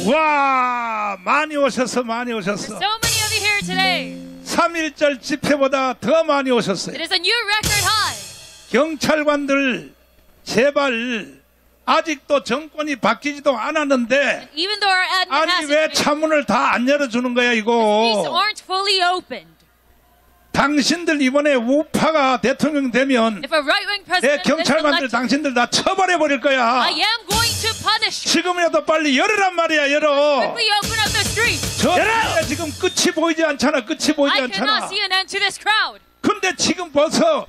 와, 많이 오셨어, 많이 오셨어. So many of you here today. 3.1절 집회보다 더 많이 오셨어요. It is a new record high. 경찰관들 제발 아직도 정권이 바뀌지도 않았는데 Even though our admin 아니 hasn't 왜 been, 차문을 다 안 열어주는 거야 these 이거. aren't fully opened. 당신들 이번에 우파가 대통령 되면 If a right-wing 내 president is 경찰관들 elected, 당신들 다 처벌해 버릴 거야. I am going to punish you. 지금이라도 빨리 열으란 말이야. 열어. Quickly open up the street. 열어. 지금 끝이 보이지 않잖아. 끝이 보이지 I 않잖아. cannot see an end to this crowd. 근데 지금 벌써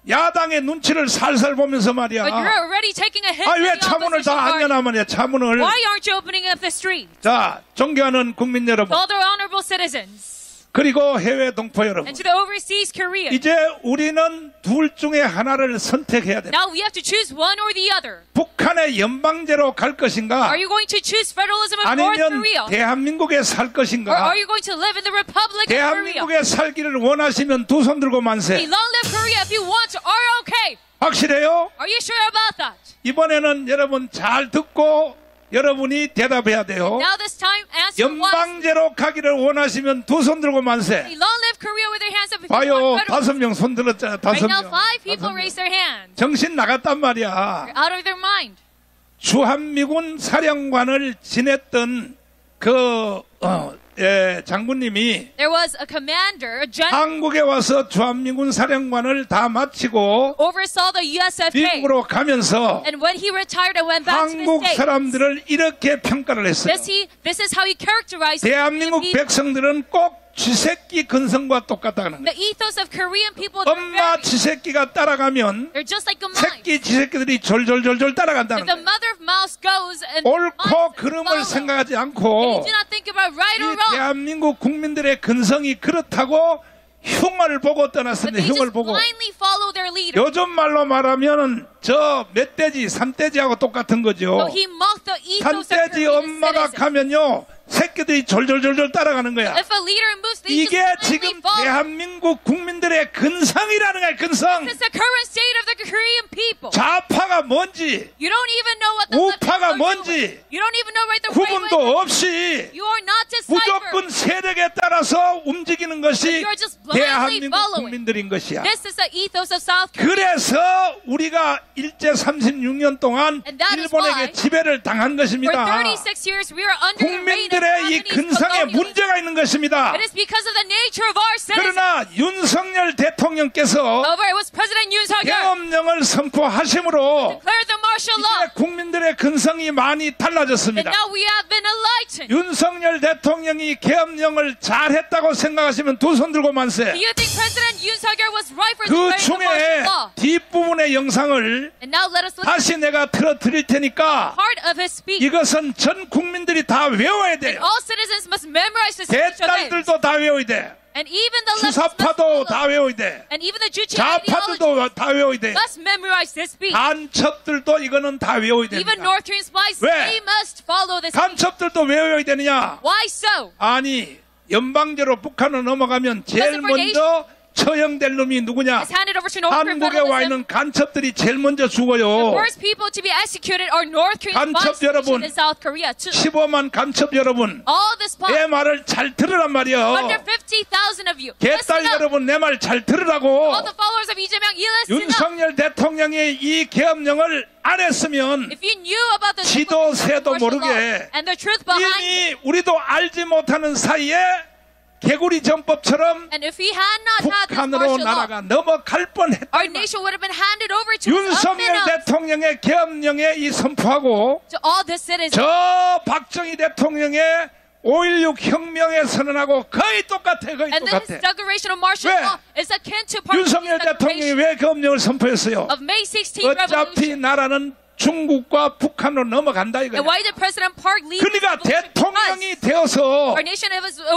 야당의 눈치를 살살 보면서 말이야. But you're already taking a hit 아, to 왜 the 차문을 opposition 다 안 party. 여나 말이야. 차문을. Why aren't you opening up the street? 자, 존경하는 국민 여러분, To all the honorable citizens 그리고 해외 동포 여러분, and to the overseas Koreans. 이제 우리는 둘 중에 하나를 선택해야 됩니다. Now we have to choose one or the other. 북한의 연방제로 갈 것인가, Are you going to choose federalism of North 아니면 Korea? 대한민국에 살 Or 것인가? are you going to live in the Republic of Korea? 대한민국에 살기를 원하시면 두 손 들고 만세. Long live Korea if you want to. Are you okay? 확실해요? Are you sure about that? 이번에는 여러분 잘 듣고 여러분이 대답해야 돼요. Now this time, answer wisely. 연방제로 가기를 원하시면 두 손 들고 만세. Long live Korea with their hands up. If you 봐요, want federalism. 5명 손 들었잖아. Right 5명. now, 5 people raise their hands. 정신 나갔단 말이야. They're out of their mind. 주한미군 사령관을 지냈던 장군님이 There was a commander, a general, 한국에 와서 주한미군 사령관을 다 마치고 oversaw the USFK. 미국으로 가면서 And when he retired and went back to the 한국 States, 사람들을 이렇게 평가를 했어요. this is how he characterized 대한민국 the people. 백성들은 꼭 쥐새끼 근성과 똑같다는 The 거예요. ethos of Korean people, 엄마 쥐새끼가 따라가면 they're just like a mouse. 새끼 쥐새끼들이 졸졸졸졸 따라간다는 If the 거예요. mother mouse goes and 옳고 그름을 생각하지 and 않고 you do not think about right or 이 wrong, 대한민국 국민들의 근성이 그렇다고 흉을 보고 but 떠났습니다. they 흉을 just 보고. blindly follow their leader. 요즘 말로 말하면 저 멧돼지, 산돼지하고 똑같은 거죠. So he mocked the ethos of 산돼지 Korean 엄마가 citizens. 가면요 새끼들이 졸졸졸졸 따라가는 거야. If a leader moves, they 이게 just 지금 blindly follow. 대한민국 국민들의 근성이라는 거야. 근성. This is the current state of the Korean people. 좌파가 뭔지 You don't even know what the left 우파가 are 뭔지 doing. You don't even know right the right 구분도 way. 없이 You are not 무조건 deciphered. 세력에 따라서 움직이는 것이 You're just blindly 대한민국 following. 국민들인 것이야. This is the ethos of South Korea. 그래서 우리가 일제 36년 동안 And that is 일본에게 why 지배를 당한 For 것입니다. 36 years, we are under the reign of 국민들의 이 Japanese 근성에 colonialism. 문제가 있는 것입니다. It is because of the nature of our citizens. 그러나 윤석열 대통령께서 However, it was President Yoon Suk-yeol 계엄령을 선포하심으로 declared the martial law, 이제 국민들의 근성이 많이 and 달라졌습니다. now we have been enlightened. 윤석열 대통령이 계엄령을 잘했다고 생각하시면 두 손 들고 만세. Do you think President Yoon Suk-yeol was right for 그 declaring the 중에 martial law? 뒷부분의 영상을 And now let us look at 다시 내가 틀어드릴 테니까 part of his speech. 이것은 전 국민들이 다 외워야 돼요. All citizens must memorize this speech of his. 대딸들도 다 외워야 돼. And even the leftists must 수사파도 follow. 다 외워야 돼. And even the Juche ideology 좌파들도 다 외워야 돼. must memorize this speech. 간첩들도 이거는 다 외워야 Even 됩니다. North Korean spies, 왜? they must follow this speech. 간첩들도 외워야 되느냐? Why so? 아니 연방제로 북한을 넘어가면 제일 먼저 처형될 놈이 누구냐? It's handed over to North Korean 한국에 와 federalism. 있는 간첩들이 제일 먼저 The 죽어요. first people to be executed are North Korean 간첩 spies 여러분. stationed in South Korea. too. 15만 간첩 여러분, All the spies, 내 말을 잘 들으란 말이요. 150,000 of you. 개딸 Listen up. 여러분, 내 말 잘 들으라고. All the followers of Lee Jae-myung, you listen up. 윤석열 대통령이 이 계엄령을 안 했으면 If you knew about the 지도 새도 martial law 모르게 and the truth behind it, 이미 우리도 알지 못하는 사이에 개구리 전법처럼 and if we had not had this 북한으로 martial law, 나라가 넘어갈 뻔했다. our nation would have been handed over to us 윤석열 unbeknownst 대통령의 계엄령에 이 선포하고 to all the citizens. 저 박정희 대통령의 5.16 혁명에 선언하고 거의 똑같아. 거의 And this 똑같아. declaration of martial 왜? law is akin to part of 윤석열 the 대통령이 declaration 왜 계엄령을 선포했어요? of May 16 어차피 revolution. 나라는 중국과 북한으로 넘어간다 And 이거야. why did President Park lead 그러니까 this revolution? 대통령이 Because 되어서 our nation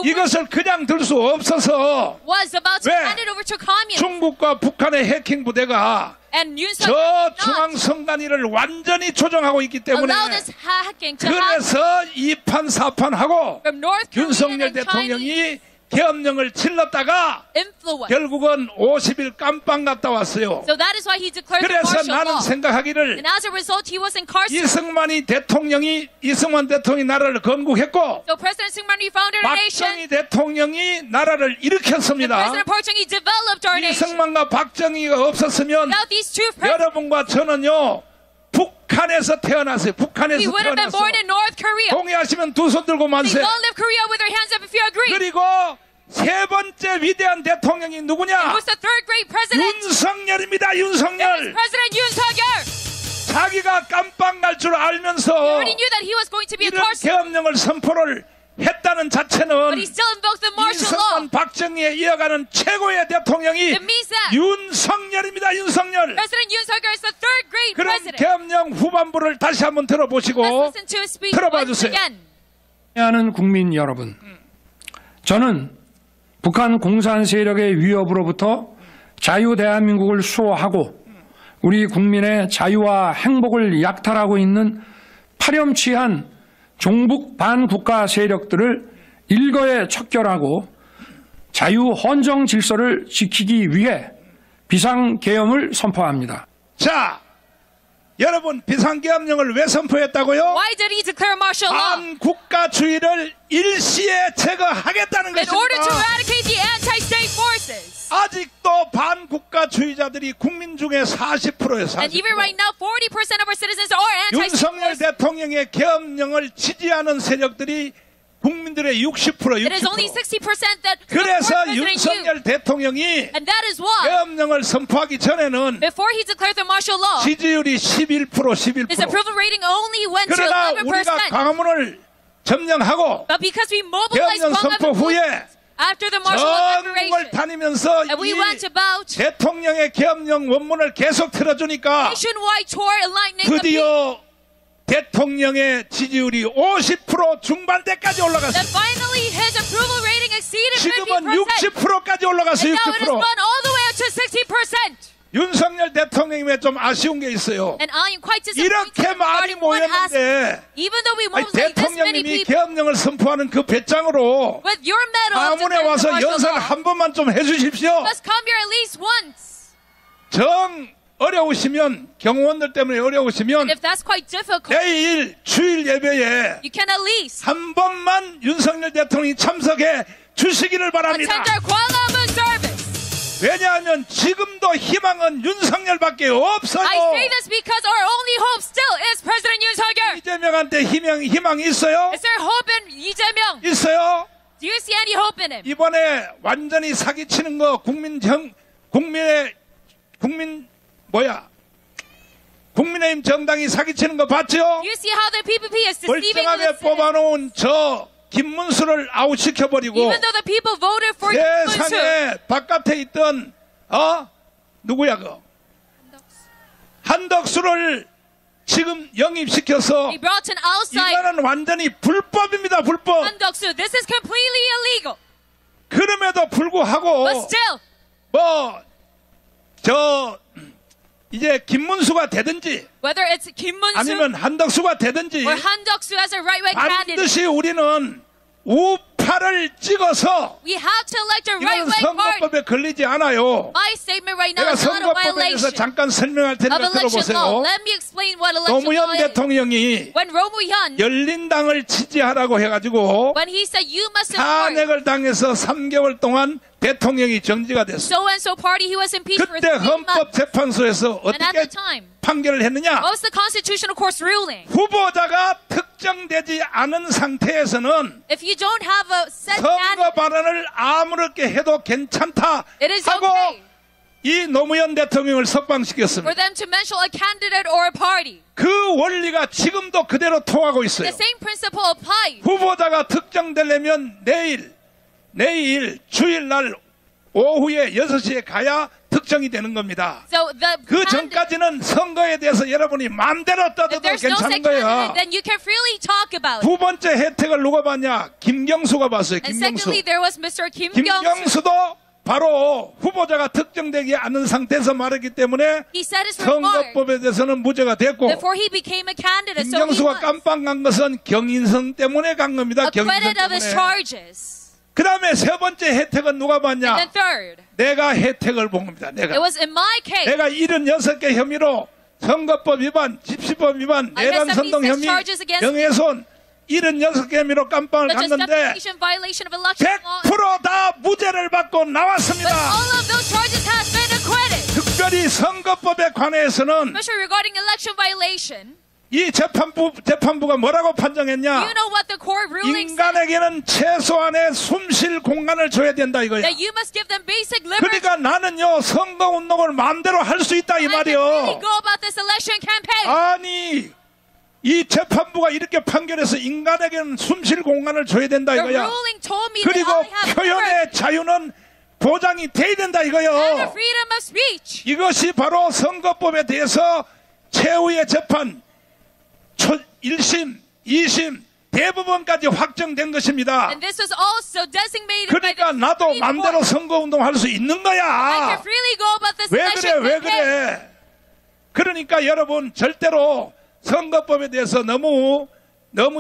이것을 그냥 들 수 없어서 was about to 왜? hand it over to communists. 중국과 북한의 해킹 부대가 And Yoon 저 Suk-yeol 중앙선관위를 완전히 조정하고 있기 때문에 allow this hacking to happen 그래서 이판 사판하고 from North Korea 윤석열 and Chinese. 대통령이 계엄령을 질렀다가 influence. 결국은 50일 깜빵 갔다 왔어요. So that is why he declared the 그래서 martial 나는 law. 생각하기를 And as a result, he was incarcerated. 이승만 대통령이 나라를 건국했고 So President Syngman founded a nation. 박정희 대통령이 나라를 일으켰습니다. President Park Chung-hee developed our nation. 이승만과 박정희가 없었으면 Without these two presidents, 여러분과 저는요 북한에서 태어났어요. we 북한에서 would have been 태어났어. born in North Korea. 동의하시면 두 손 들고 만세. Please don't live Korea with your hands up if you agree. 그리고 세 번째 위대한 대통령이 누구냐? Who's the third great president? 윤석열입니다. It was 윤석열. President Yoon Suk-yeol. 자기가 깜빵 갈 줄 He 알면서 already knew that he was going to be 이런 incarcerated, 계엄령을 선포를 했다는 but 자체는 he still invoked the martial law. 이승만 박정희에 이어가는 최고의 대통령이 It means that 윤석열입니다. 윤석열. President Yoon Suk-yeol is the third great 그럼 president. 계엄령 후반부를 다시 한번 Let's 들어보시고 listen to his speech 들어봐 once 주세요. again. 하는 국민 여러분, 저는 북한 공산 세력의 위협으로부터 자유 대한민국을 수호하고 우리 국민의 자유와 행복을 약탈하고 있는 파렴치한 종북 반국가 세력들을 일거에 척결하고 자유 헌정 질서를 지키기 위해 비상계엄을 선포합니다. 자, 여러분 비상계엄령을 왜 선포했다고요? Why did he declare martial law? 반국가주의를 일시에 제거하겠다는 In order to 것입니다. eradicate the anti-state forces. 아직도 반국가주의자들이 국민 중에 40%예요. And even right now, 40% of our citizens are anti-state 윤석열 forces. 대통령의 계엄령을 지지하는 세력들이 국민들의 60%, It is only 60%. 60% that support 그래서 President Yoon. 윤석열 대통령이 And that is why, 계엄령을 선포하기 전에는 before he declared the martial law, 지지율이 11%, 11%. his approval rating only went to 그러나 11%. 우리가 광화문을 점령하고 But because we mobilized 계엄령 선포 Gwanghwamun 후에 after the martial law 전국을 declaration, 다니면서 and we 이 went about 대통령의 계엄령 원문을 계속 틀어주니까 nationwide tour enlightening the people. 드디어 대통령의 지지율이 50% 중반대까지 Then 올라갔어요. finally his approval rating exceeded 지금은 50%. 60%까지 올라갔어요. And now it has 60%. gone all the way up to 60%. 윤석열 대통령이 좀 아쉬운 게 있어요. And I am quite disappointed 이렇게 많이 regarding what has, 모였는데 even though we 아니, mobilized this many 대통령님이 people, 계엄령을 선포하는 그 배짱으로 with your medal of 광화문에 declaring the 와서 martial 연설 law, 한 번만 좀 해주십시오. must come here at least once. 정 어려우시면 경호원들 때문에 어려우시면 And if that's quite difficult, 내일 주일 예배에 you can at least 한 번만 윤석열 대통령이 참석해 주시기를 바랍니다. attend our Gwanghwamun service. 왜냐하면 지금도 희망은 윤석열밖에 없어요. I say this because our only hope still is President Yoon Suk-yeol. 이재명한테 희망이 있어요? Is there hope in Lee Jae-myung? 있어요? Do you see any hope in him? 이번에 완전히 사기치는 거 국민의힘 정당이 사기치는 거 봤죠? Do you see how the PPP is deceiving 멀쩡하게 the citizens? 뽑아놓은 저 김문수를 아웃시켜버리고 Even though the people voted for Yoon Suk-yeol. 세상에 바깥에 있던 누구야 그 한덕수를 지금 영입시켜서 He brought an outside 이거는 완전히 불법입니다. 불법. Handoksu. This is completely illegal. 그럼에도 불구하고 But still, 이제 김문수가 되든지 whether it's Kim Mun-soo 아니면 한덕수가 되든지 or Han-Deok-soo as a right-wing candidate, 반드시 우리는 우파를 찍어서 we have to elect a 이건 right-wing party. 선거법에 걸리지 않아요. My statement right now 내가 is not a 선거법에 대해서 violation 잠깐 설명할 of 테니까 election law. 들어보세요. Let me explain what election law 노무현 is. 대통령이 When Roh Moo-hyun, 열린당을 지지하라고 해가지고 when he said you must support 탄핵을 당해서 3개월 동안 대통령이 정지가 됐어. so-and-so party, he was impeached for 그때 3 months. 헌법재판소에서 And at 어떻게 the time, 판결을 했느냐? what was the Constitutional Court's ruling? 후보자가 특정되지 않은 상태에서는 If you don't have a set candidate, 선거 발언을 아무렇게 해도 괜찮다 it is 하고 okay 이 노무현 대통령을 for 석방시켰습니다. them to mention a candidate or a party. 그 원리가 지금도 그대로 통하고 있어요. The same principle applies. 후보자가 특정되려면 내일 주일날 오후에 6시에 가야 특정이 되는 겁니다. So the 그 candidate, 전까지는 선거에 대해서 여러분이 마음대로 if 떠들어도 there's no 괜찮은 set 거야. candidate, then you can freely talk about it. 두 번째 혜택을 누가 받냐? 김경수가 봤어요. And 김경수. secondly, there was Mr. Kim Kyung-soo. 김경수도 바로 후보자가 특정되지 않은 상태에서 말했기 때문에 He said his remark 선거법에 대해서는 무죄가 됐고 before he became a candidate. So he 김경수가 was 깜빵 간 것은 경인성 때문에 간 겁니다. 경인성 acquitted of his 때문에. charges. 그 다음에 세 번째 혜택은 누가 받냐? And then third, 내가 혜택을 본 겁니다. it 내가 was in my case. 76개 혐의로 선거법 위반, 집시법 위반, I got 내란 선동 76 혐의, charges against me. 명예훼손 76개 혐의로 깜빵을 Such as 갔는데 defamation, violation of election law. 100%다 무죄를 받고 But 나왔습니다. all of those charges has been acquitted. 특별히 선거법에 관해서는 Especially regarding election violation. 이 재판부가 뭐라고 판정했냐? You know what the court ruling said? 인간에게는 최소한의 숨쉴 공간을 줘야 된다 이거야. That you must give them basic liberty. 그러니까 나는요 선거운동을 마음대로 할 수 있다 이 I can 말이요. really go about this election campaign. 아니 이 재판부가 이렇게 판결해서 인간에게는 숨쉴 공간을 줘야 된다 The 이거야. ruling told me that 그리고 I have 표현의 자유는 보장이 돼야 된다 and the 이거요. freedom of speech. 이것이 바로 선거법에 대해서 최후의 재판 1심, 2심, 대법원까지 확정된 것입니다. And this was also designated 그러니까 by the 나도 Supreme 마음대로 Court. 선거운동 할 수 있는 I 거야. can freely go about this 왜 그래 election 왜 campaign. 그래. 그러니까 여러분 절대로 선거법에 대해서 너무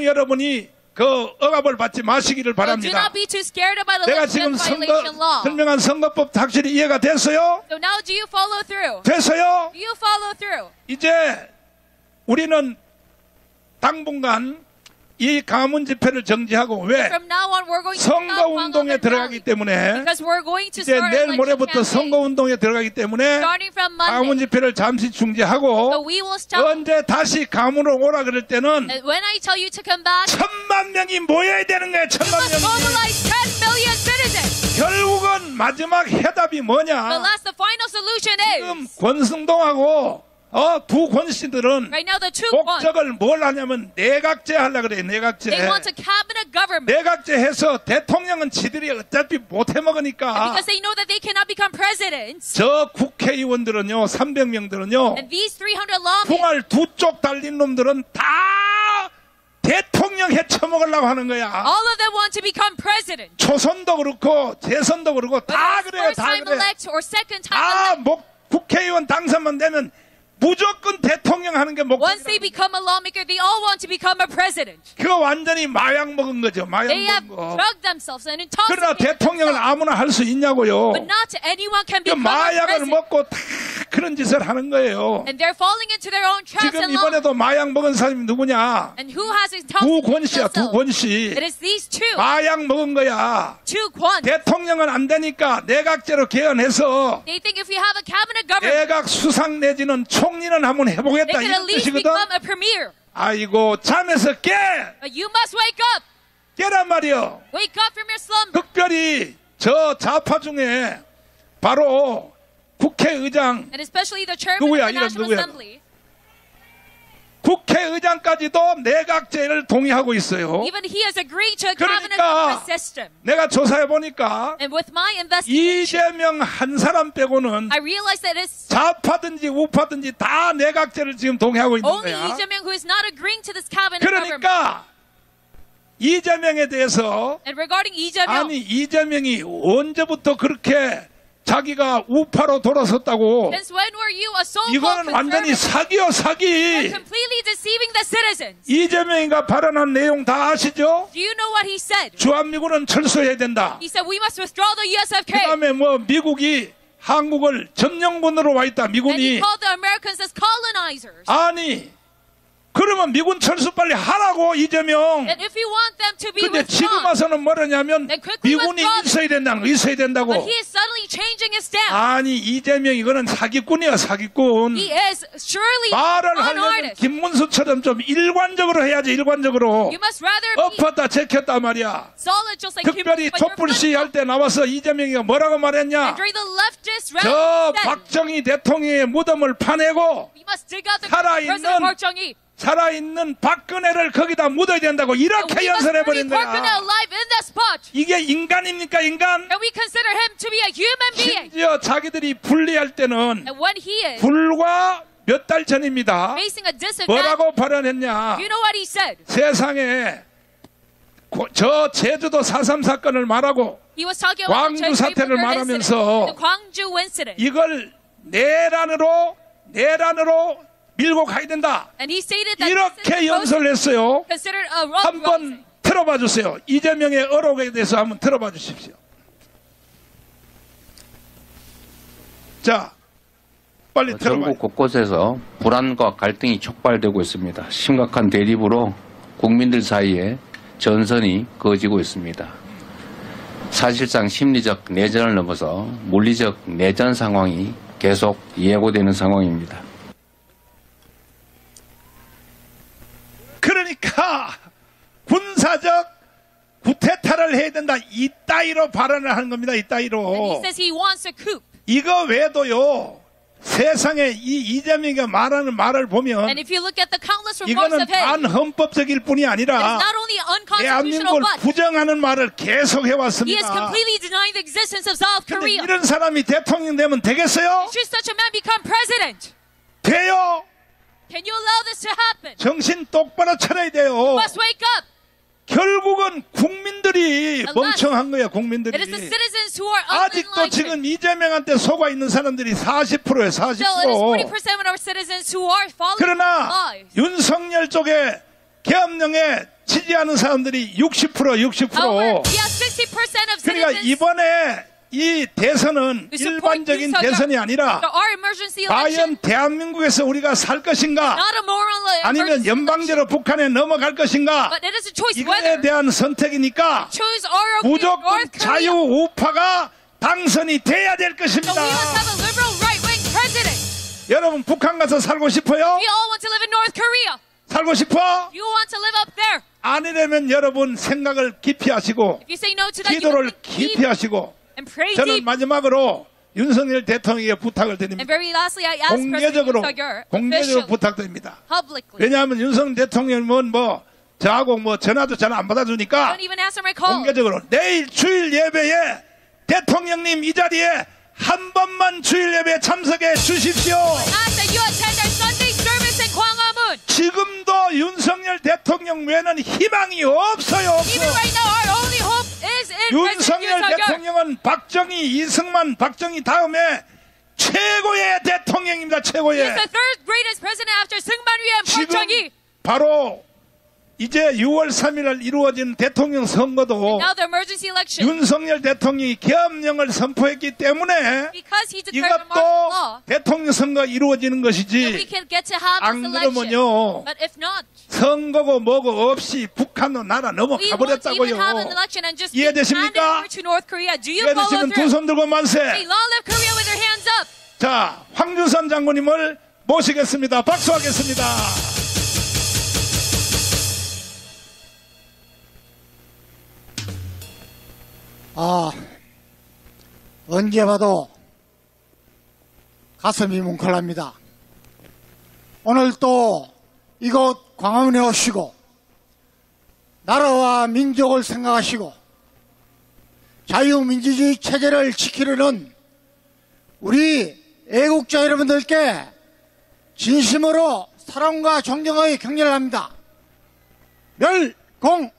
여러분이 그 억압을 받지 마시기를 So do 바랍니다. not be too scared about 내가 election 지금 violation law. 설명한 선거법 확실히 이해가 됐어요? So now do you follow through? 됐어요? Do you follow through? 이제 우리는 당분간 이 가문 집회를 정지하고 왜? From now on, we're going to 선거운동에 stop 들어가기 때문에 because we're going to 이제 start 내일 election 모레부터 campaign. 선거운동에 들어가기 때문에 Starting from 가문 Monday. 집회를 잠시 So 중지하고 we will stop. 언제 다시 가문으로 오라 그럴 때는 And when I tell you to come back, 1,000만 명이 모여야 되는 거예요. you 1,000만 must 명이. mobilize 10 million citizens. 결국은 마지막 해답이 But 뭐냐? last, the final solution 지금 is 권승동하고 두 권씨들은 right now the two wants. 목적을 뭘 하냐면 내각제 하려고 그래요. 내각제. They want a cabinet government 내각제 해서 대통령은 지들이 어차피 못 해먹으니까 because they know that they cannot become presidents. 저 국회의원들은요 300명들은요 And these 300 lawmen, 풍알 두 쪽 달린 놈들은 다 대통령 해쳐먹으려고 하는 거야. all of them want to become president. 초선도 그렇고 재선도 그렇고 다 Whether it's 그래요. first 다 time 그래. elect or second time 다 elect, 국회의원 당선만 되면 무조건 대통령 하는 게 once they 목적이야. become a lawmaker, they all want to become a president. 그거 완전히 마약 먹은 거죠. 마약 They have 먹은 거. drugged themselves and 그러나 intoxicated 대통령을 themselves. 아무나 할 수 있냐고요. But not anyone can 그 become a 마약을 president. 먹고 다 그런 짓을 하는 거예요. And they're falling into their own traps 지금 and lies. 이번에도 마약 먹은 사람이 누구냐? And who has 두 intoxicated 권씨야, 두 themselves? 권씨. It is these two. 마약 먹은 거야. Two Kwon. 대통령은 안 되니까 내각제로 개헌해서 They think if we have a cabinet government, 내각 수상 내지는 총리는 한번 they 해보겠다 can at 이런 least 뜻이거든. become a premier. 아이고 잠에서 깨! But you must wake up. 깨란 말이요. Wake up from your slumber. 특별히 저 좌파 중에 바로 국회의장, And especially the chairman 누구야, of the 이름 National 누구야? Assembly. 국회의장까지도 내각제를 동의하고 있어요. Even he has agreed to a cabinet 그러니까 government system. 내가 조사해 보니까 And with my investigation, 이재명 한 사람 빼고는 I realized that it's 좌파든지 우파든지 다 내각제를 지금 동의하고 있는 only 거야. Lee Jae-myung who is not agreeing to this cabinet government. 그러니까 이재명에 대해서 And regarding Lee Jae-myung, 아니 이재명이 언제부터 그렇게 자기가 우파로 돌아섰다고? since when were you a so-called 이거는 완전히 conservative? 사기요 사기. You're completely deceiving the citizens. 이재명이가 발언한 내용 다 아시죠? Do you know what he said? 주한미군은 철수해야 된다. He said we must withdraw the 그 USFK. 다음에 뭐 미국이 한국을 점령군으로 와 있다. And he 미군이. called the Americans as colonizers. 아니 그러면 미군 철수 빨리 하라고 이재명. And if you want them to be 근데 지금 withdrawn, 와서는 뭐냐면 Then quickly 미군이 withdraw them. 있어야 된다는 거 있어야 된다고. but he is suddenly changing his stance. 아니 이재명 이거는 사기꾼이야 사기꾼. He is surely 말을 an 하려면 artist. 김문수처럼 좀 일관적으로 해야지 일관적으로. You must rather be 엎었다 제켰다 말이야. solid just like Kim 특별히 Jong-un, but you're 촛불 시위할 때 나와서 이재명이가 뭐라고 말했냐? And during the leftist 저 rally, he said, 박정희 대통령의 무덤을 파내고 we must dig out the 살아있는 President Park Chung-hee. 살아있는 박근혜를 거기다 묻어야 된다고 And we 이렇게 must 연설해버린 bury Park Geun-hye 거야. alive in that spot. 이게 인간입니까 인간? And we consider him to be a human being. 심지어 자기들이 분리할 때는 And when he is 불과 몇 달 전입니다. facing a disadvantage, 뭐라고 발언했냐? you know what he said? 세상에 저 제주도 4.3 사건을 말하고 He was talking about 광주 the 사태를 Jaipur 말하면서 incident, the Gwangju incident. 이걸 내란으로 밀고 가야 된다. And he stated that this is 이렇게 supposed to 연설을 했어요. be considered a road 한번 rising. 들어봐 주세요. 이재명의 어록에 대해서 한번 들어봐 주십시오. 자, 빨리 들어봐요. 전국 곳곳에서 불안과 갈등이 촉발되고 있습니다. 심각한 대립으로 국민들 사이에 전선이 그어지고 있습니다. 사실상 심리적 내전을 넘어서 물리적 내전 상황이 계속 예고되는 상황입니다. 그러니까 군사적 구태타를 해야 된다. 이따위로 발언을 하는 겁니다. And he 이따위로. says he wants a coup. 이거 외에도요. 세상에 이 이재명이 말하는 말을 보면 And if you look at the countless remarks 이거는 of him, 반헌법적일 뿐이 it is 아니라 not only unconstitutional, 대한민국을 but 부정하는 말을 계속 he is 해왔습니다. completely denying the existence of South 근데 Korea. 이런 사람이 대통령 되면 되겠어요? Should such a man become president? 돼요? Can you allow this to happen? 정신 똑바로 차려야 돼요. You must wake up. 결국은 국민들이 Alas, 멍청한 거야, It 국민들이. is the citizens who are 아직도 unenlightened. 지금 이재명한테 속아 있는 사람들이 40%예요, Still, it is 40%. 40% of our citizens who are following 그러나 lies. 윤석열 쪽에 계엄령에 지지하는 사람들이 60%, 60%. However, yes, 60% of 그러니까 citizens 이번에 이 대선은 who support 일반적인 Yoon Suk-yeol. 대선이 아니라 So our emergency election, 과연 대한민국에서 우리가 살 것인가 not a moral 아니면 emergency election, 연방제로 북한에 넘어갈 것인가 but it is a choice 이거에 whether 대한 선택이니까 choose our 무조건 North Korea. 자유 우파가 당선이 돼야 될 So 것입니다. we must have a liberal right-wing president. 여러분 북한 가서 살고 싶어요? We all want to live in North Korea. 살고 싶어? You want to live up there. 아니라면 여러분 생각을 깊이 하시고 If you say no to that, you 기도를 will think 깊이 deep 하시고 and pray 저는 deep. 마지막으로 윤석열 대통령에게 부탁을 And 드립니다. very lastly, I ask President 공개적으로 Yoon Suk-yeol 공개적으로 officially, 부탁드립니다. publicly, 왜냐하면 윤석열 대통령은 뭐 저하고 뭐 전화도 잘 안 받아주니까 don't even answer my call. 공개적으로 내일 주일 예배에 대통령님 이 자리에 한 번만 주일 예배에 참석해 주십시오. Ask that you attend our Sunday service in Gwanghwamun. 지금도 윤석열 대통령 외에는 희망이 없어요. Even right now, our only hope is in President Yoon 윤석열 Suk-yeol. 대통령은 박정희, 이승만, 박정희 다음에 최고의 대통령입니다. He 최고의. is the third greatest president after Seungman Rhee and Park 지금 Chung-hee. 바로 이제 6월 3일 이루어진 대통령 선거도 Now the emergency election, 윤석열 대통령이 계엄령을 선포했기 때문에 because he declared the martial 이것도 law, 대통령 선거가 이루어지는 that we 것이지 can get to have 안 this election. 그러면요 But if not, 선거고 뭐고 없이 북한으로 나라 we won't even 넘어가버렸다고요. have an election and just be 이해되십니까? handed over to North Korea. Do you follow 이해되시면 두 through? 손 들고 만세. Say, long live Korea with their hands up. 자, 황준선 장군님을 모시겠습니다. 박수하겠습니다. 언제 봐도 가슴이 뭉클합니다. 오늘 또 이곳 광화문에 오시고 나라와 민족을 생각하시고 자유민주주의 체제를 지키려는 우리 애국자 여러분들께 진심으로 사랑과 존경의 격려를 합니다. 멸공!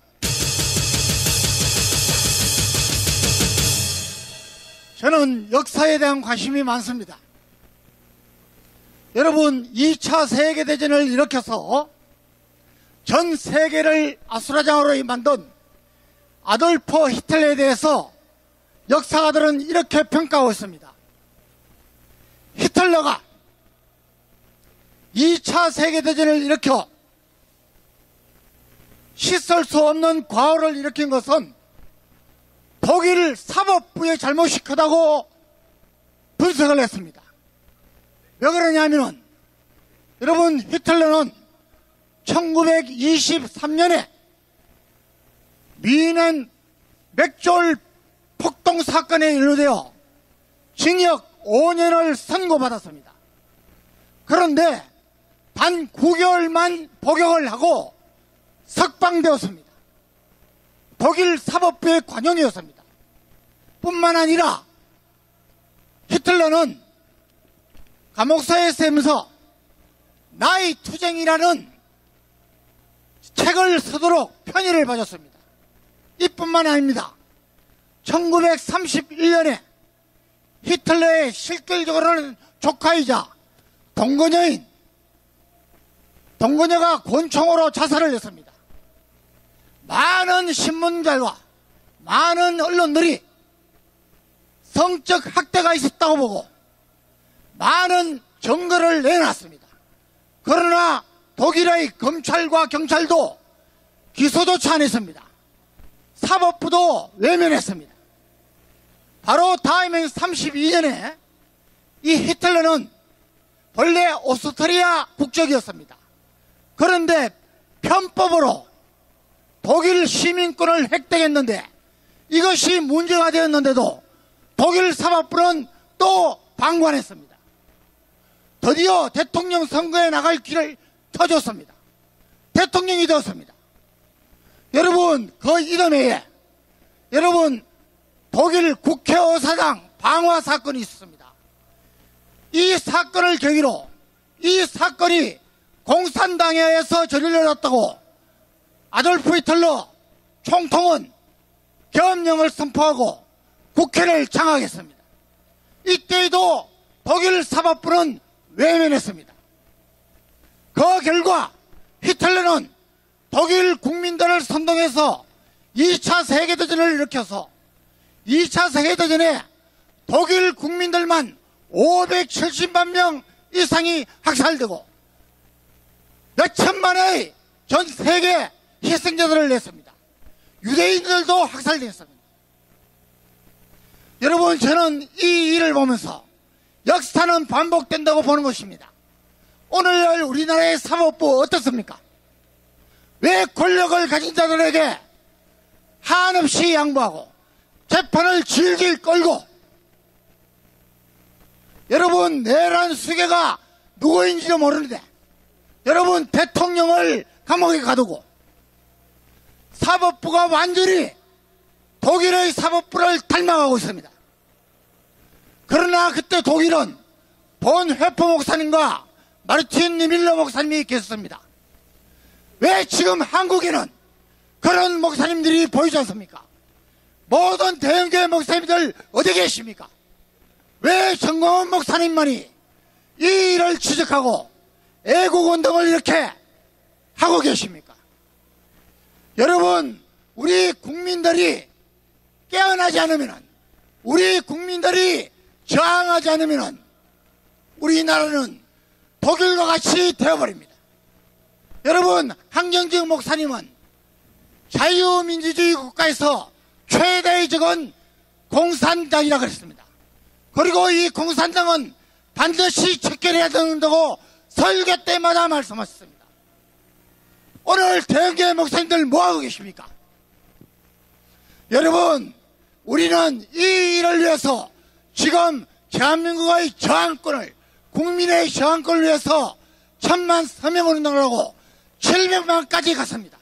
저는 역사에 대한 관심이 많습니다. 여러분 2차 세계대전을 일으켜서 전 세계를 아수라장으로 만든 아돌프 히틀러에 대해서 역사가들은 이렇게 평가하고 있습니다. 히틀러가 2차 세계대전을 일으켜 씻을 수 없는 과오를 일으킨 것은 독일 사법부의 잘못이 크다고 분석을 했습니다. 왜 그러냐면은 여러분 히틀러는 1923년에 미넨 맥졸 폭동 사건에 연루되어 징역 5년을 선고받았습니다. 그런데 단 9개월만 복역을 하고 석방되었습니다. 독일 사법부의 관용이었습니다. 뿐만 아니라 히틀러는 감옥사에 쓰면서 나이 투쟁이라는 책을 쓰도록 편의를 봐줬습니다. 이뿐만 아닙니다. 1931년에 히틀러의 실질적으로는 조카이자 동거녀가 권총으로 자살을 했습니다. 많은 신문들과 많은 언론들이 성적 학대가 있었다고 보고 많은 증거를 내놨습니다. 그러나 독일의 검찰과 경찰도 기소조차 안 했습니다. 사법부도 외면했습니다. 바로 다음해 32년에 이 히틀러는 본래 오스트리아 국적이었습니다. 그런데 편법으로 독일 시민권을 획득했는데 이것이 문제가 되었는데도 독일 사법부는 또 방관했습니다. 드디어 대통령 선거에 나갈 길을 터줬습니다. 대통령이 되었습니다. 여러분, 그 이듬해에 여러분 독일 국회의사당 방화 사건이 있었습니다. 이 사건을 계기로 이 사건이 공산당에 의해서 저질러졌다고 아돌프 히틀러 총통은 계엄령을 선포하고 국회를 장악했습니다. 이때에도 독일 사법부는 외면했습니다. 그 결과 히틀러는 독일 국민들을 선동해서 2차 세계대전을 일으켜서 2차 세계대전에 독일 국민들만 570만 명 이상이 학살되고 몇천만의 전 세계 희생자들을 냈습니다. 유대인들도 학살됐습니다. 여러분, 저는 이 일을 보면서 역사는 반복된다고 보는 것입니다. 오늘날 우리나라의 사법부 어떻습니까? 왜 권력을 가진 자들에게 한없이 양보하고 재판을 질질 끌고 여러분 내란 수괴가 누구인지도 모르는데 여러분 대통령을 감옥에 가두고 사법부가 완전히 독일의 사법부를 닮아가고 있습니다. 그러나 그때 독일은 본 회포 목사님과 마르틴 니밀러 목사님이 계셨습니다. 왜 지금 한국에는 그런 목사님들이 보이지 않습니까? 모든 대형교회 목사님들 어디 계십니까? 왜 정광훈 목사님만이 이 일을 지적하고 애국운동을 이렇게 하고 계십니까? 여러분, 우리 국민들이 깨어나지 않으면, 우리 국민들이 저항하지 않으면 우리나라는 독일과 같이 되어버립니다. 여러분, 한경직 목사님은 자유민주주의 국가에서 최대의 적은 공산당이라고 그랬습니다. 그리고 이 공산당은 반드시 척결해야 된다고 설교 때마다 말씀하셨습니다. 오늘 대형교회 목사님들 뭐하고 계십니까? 여러분, 우리는 이 일을 위해서 지금 대한민국의 저항권을, 국민의 저항권을 위해서 1000만 서명운동을 하고 700만까지 갔습니다.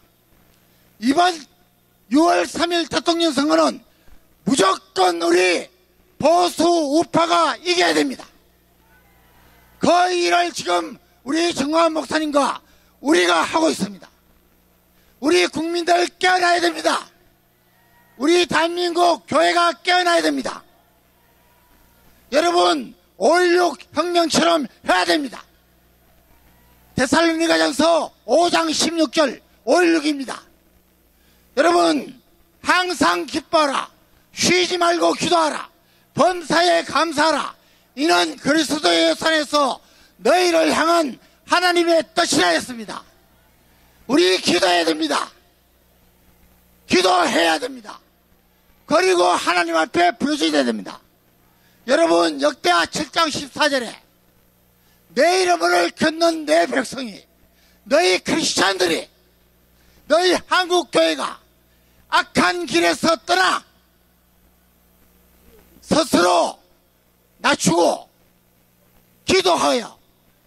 이번 6월 3일 대통령 선거는 무조건 우리 보수 우파가 이겨야 됩니다. 그 일을 지금 우리 정광훈 목사님과 우리가 하고 있습니다. 우리 국민들 깨어나야 됩니다. 우리 대한민국 교회가 깨어나야 됩니다. 여러분, 5.16 혁명처럼 해야 됩니다. 데살로니가전서 5장 16절 5.16입니다. 여러분, 항상 기뻐하라. 쉬지 말고 기도하라. 범사에 감사하라. 이는 그리스도의 손에서 너희를 향한 하나님의 뜻이라 했습니다. 우리 기도해야 됩니다. 기도해야 됩니다. 그리고 하나님 앞에 부르짖어야 됩니다. 여러분, 역대하 7장 14절에 내 이름을 걷는 내 백성이, 너희 크리스찬들이, 너희 한국교회가 악한 길에서 떠나 스스로 낮추고 기도하여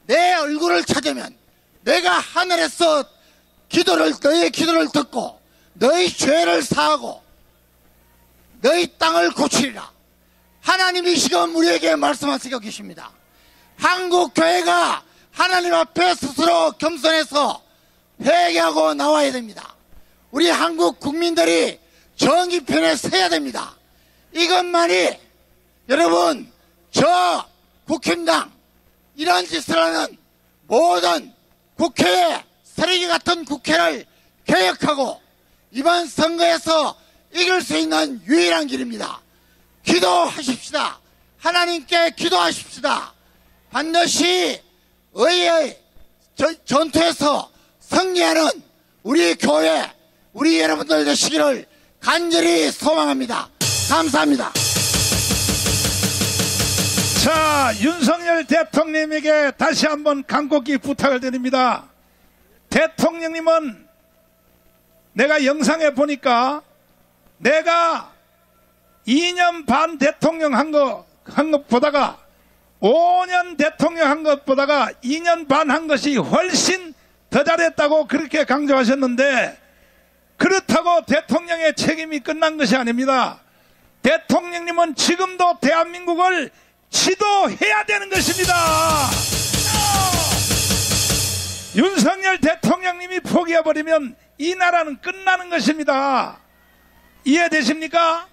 내 얼굴을 찾으면 내가 하늘에서 너희의 기도를 듣고 너희 죄를 사하고 너희 땅을 고치리라. 하나님이 지금 우리에게 말씀하시고 계십니다. 한국교회가 하나님 앞에 스스로 겸손해서 회개하고 나와야 됩니다. 우리 한국 국민들이 정의편에 서야 됩니다. 이것만이 여러분, 저 국힘당 이런 짓을 하는 모든 국회의 쓰레기 같은 국회를 개혁하고 이번 선거에서 이길 수 있는 유일한 길입니다. 기도하십시다. 하나님께 기도하십시다. 반드시 의의 전투에서 승리하는 우리 교회, 우리 여러분들 되시기를 간절히 소망합니다. 감사합니다. 자, 윤석열 대통령에게 다시 한번 간곡히 부탁을 드립니다. 대통령님은 내가 영상에 보니까 내가 2년 반 대통령 한 것보다가 5년 대통령 한 것보다가 2년 반 한 것이 훨씬 더 잘했다고 그렇게 강조하셨는데, 그렇다고 대통령의 책임이 끝난 것이 아닙니다. 대통령님은 지금도 대한민국을 지도해야 되는 것입니다. 윤석열 대통령님이 포기해버리면 이 나라는 끝나는 것입니다. 이해되십니까?